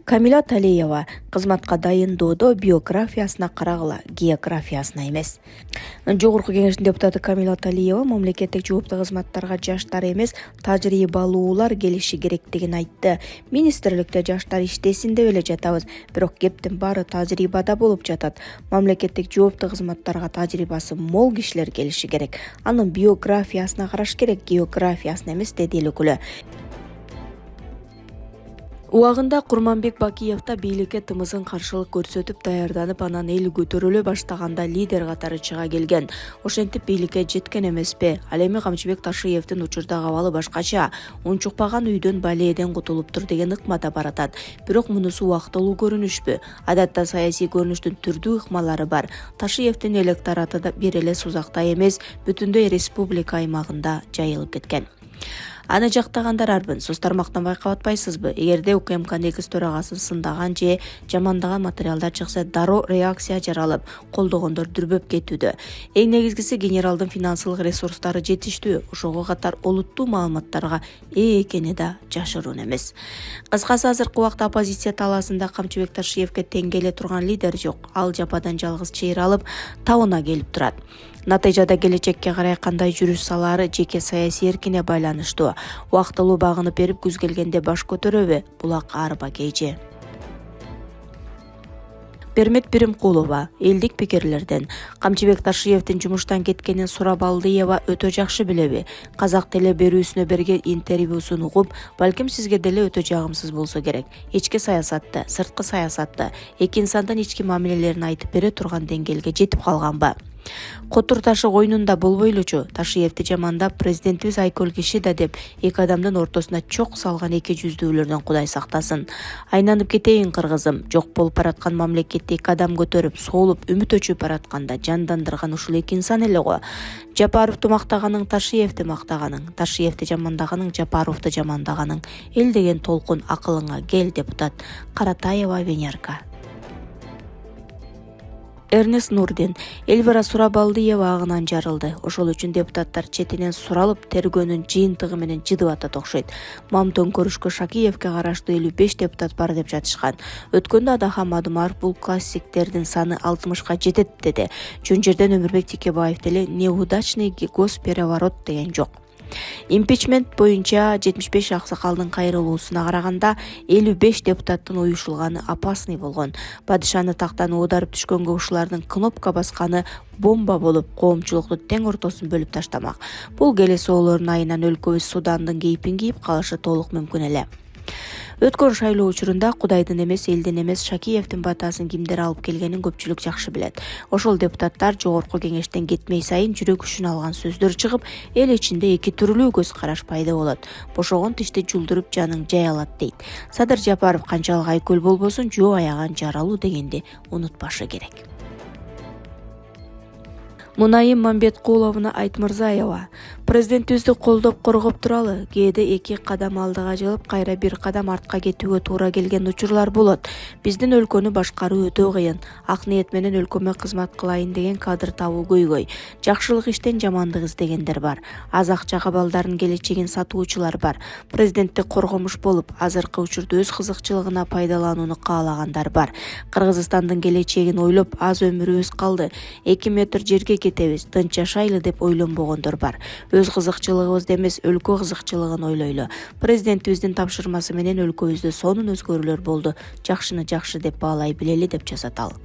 Камила Талиева кызматка дайындоодо биографиясына карагыла, географиясына эмес. Жогорку кеңештин депутаты Камила Талиева мамлекеттик жооптуу кызматтарга жаштар эмес, тажрыйбалуулар келиши керектигин айтты. Министрликте жаштар иштесин деп эле жатабыз, бирок кептин баары тажрыйбада болуп жатат. Мамлекеттик жооптуу кызматтарга тажрыйбасы мол кишилер келиши керек. Анын биографиясына караш керек, географиясына эмес, деди эл өкүлү. Убагында Курманбек Бакиев да бийликке тымызын каршылык көрсөтүп даярданып, анан эл көтөрүлө баштаганда лидер катары чыга келген. Ошентип бийликке жеткен эмеспи? Ал эми Камчыбек Ташиевдин учурдагы абалы башкача. Унчукпаган үйдөн балээден кутулуптур деген ыкма да баратат. Бирок мунусу убактылуу көрүнүшпү? Адатта саясий көрүнүштүн түрдүү ыкмалары бар. Ташиевдин электораты да бир эле Сузакта эмес, бүтүндөй республика аймагында жайылып кеткен. Аны жактагандар арбын, соц тармактан байкап атпайсызбы? Эгерде УКМКнын экс төрагасын сындаган же жамандаган материалдар чыкса, дароо реакция жаралып, колдогондор дүрбөп кетүүдө. Эң негизгиси генералдын финансылык ресурстары жетиштүү, ошого катар олуттуу маалыматтарга ээ экени да жашыруун эмес. Кыскасы, азыркы убакта оппозиция талаасында Камчыбек Ташиевге тең келе турган лидер жок. Ал жападан жалгыз чейир алып, табына келип турат. Натыйжада келечекке карай кандай жүрүш салаары жеке саясий эркине байланыштуу. Убактылуу багынып берип, күз келгенде баш көтөрөбү? Булак арба кейже. Пермет Биримкулова элдик пикирлерден. Камчыбек Ташиевдин жумуштан кеткенин Сурабалдиева өтө жакшы билеби? Казак теле берүүсүнө берген интервьюсун угуп, балким сизге деле өтө жагымсыз болсо керек. Ички саясатты, сырткы саясатты, эки инсандын ички мамилелерин айтып бере турган деңгээлге жетип калганбы? Котур ташы койнунда болбойлучу? Ташиевди жамандап, президентибиз айкөл киши да деп, эки адамдын ортосуна чок салган эки жүздүүлөрдөн Кудай сактасын. Айланып кетейин кыргызым, жок болуп бараткан мамлекетти эки адам көтөрүп, соолуп, үмүт өчүп баратканда жандандырган ушул эки инсан эле го. Жапаровду мактаганың, Ташиевди мактаганың, Ташиевди жамандаганың, Жапаровду жамандаганың. Эл деген толкун акылыңа кел, депутат. Каратаева Венерка. Эрнест Нурдин. Эльвира Сурабалдиева агынан жарылды. Ошол үчүн депутаттар четинен суралып, тергөөнүн жыйынтыгы менен жыдып атат окшойт. Мамтон көрүшкө Шакиевке караштуу 55 депутат бар деп жатышкан. Өткөндө Адахан Мадумаров бул классиктердин саны 60ка жетет деди. Жөн жерден Өмүрбек Текебаев деле неудачный госпереворот деген жок. Импичмент боюнча 75 аксакалдын кайрылуусуна караганда 55 депутаттын уюшулганы опасный болгон. Падышаны тактан оодарып түшкөнгө ушулардын кнопка басканы бомба болуп, коомчулукту тең ортосун бөлүп таштамак. Бул келесі оолордун айынан өлкөбүз Судандын кейпин кийип калышы толук мүмкүн эле. Өткөн шайлоо учурунда Кудайдын эмес, элдин эмес Шакиевдин батасын кимдер алып келгенин көпчүлүк жакшы билет. Ошол депутаттар жогорку кеңештен кетмей сайын жүрөк күчүн алган сөздөр чыгып, эл ичинде эки түрлүү көз караш пайда болот. Бошогон тишти жулдуруп жаның жай алат дейт. Садыр Жапаров канчалык айкөл болбосун, жөө аяган жаралуу дегенди унутпашы керек. Мунайым Мамбеткуловна Айтмырзаева. Президентибизди колдоп коргоп туралы, кээде эки кадам алдыга жылып, кайра бир кадам артка кетүүгө туура келген учурлар болот. Биздин өлкөнү башкаруу өтө кыйын. Ак ниет менен өлкөмө кызмат кылайын деген кадр табуу көйгөй. Жакшылык иштен жамандык издегендер бар. Аз акчага балдардын келечегин сатуучулар бар. Президентти коргомуш болуп, азыркы учурда өз кызыкчылыгына пайдаланууну каалагандар бар. Кыргызстандын келечегин ойлоп, аз өмүрүбүз калды. 2 метр жерге кетебиз, тынч жашайлы деп ойлонбогондор бар. Өз кызыкчылыгыбызды эмес, өлкө кызыкчылыгын ойлойлу. Президентибиздин тапшырмасы менен өлкөбүздө сонун өзгөрүүлөр болду. Жакшыны жакшы деп баалай билели деп жазат ал.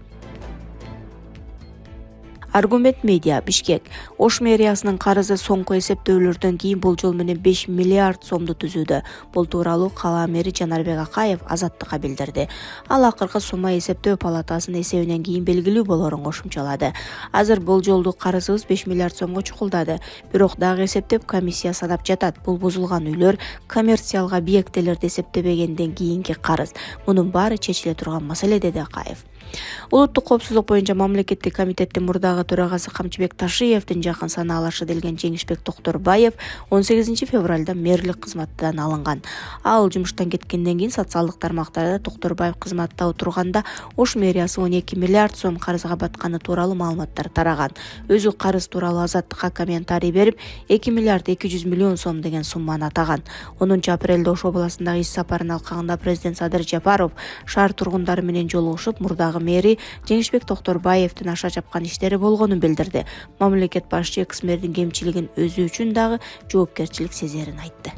Аргумент медиа, Бишкек. Ош мэриясынын карызы соңку эсептөөлөрдөн кийин болжол менен 5 миллиард сомду түзүүдө. Бул тууралуу кала мэри Жанарбек Акаев Азаттыкка билдирди. Ал акыркы сума эсептөө палатасынын эсебинен кийин белгилүү болорун кошумчалады. Азыр болжолдуу карызыбыз 5 миллиард сомго чукулдады. Бирок дагы эсептеп комиссия санап жатат. Бул бузулган үйлөр, коммерциялык объектилерди эсептебегенден кийинки карыз. Мунун баары чечиле турган маселе, деди Акаев. Улуттук коопсуздук боюнча мамлекеттик комитеттин мурдагы палатасындағы төрағасы Камчыбек Ташиевдин жакын санаалашы делген Жеңишбек Токторбаев 18 февралда мэрлик кызматтан алынган. Ал жумуштан кеткенден кийин социалдык тармактарда Токторбаев кызматта отурганда Ош мэриясы 12 миллиард сом карызга батканы тууралуу маалыматтар тараган. Өзү карыз тууралуу Азаттыкка комментарий берип 2 миллиард 200 миллион сом деген сумманы атаган. 10 апрелде Ош областындагы иш сапарын алкагында президент Садыр Жапаров шаар тургундары менен жолугушуп, мурдагы мэри Жеңишбек Токторбаевдин аша чапкан иштери болгонун билдирди. Мамлекет башчы экс-мэрдин кемчилигин өзү үчүн дагы жоопкерчилик сезерин айтты.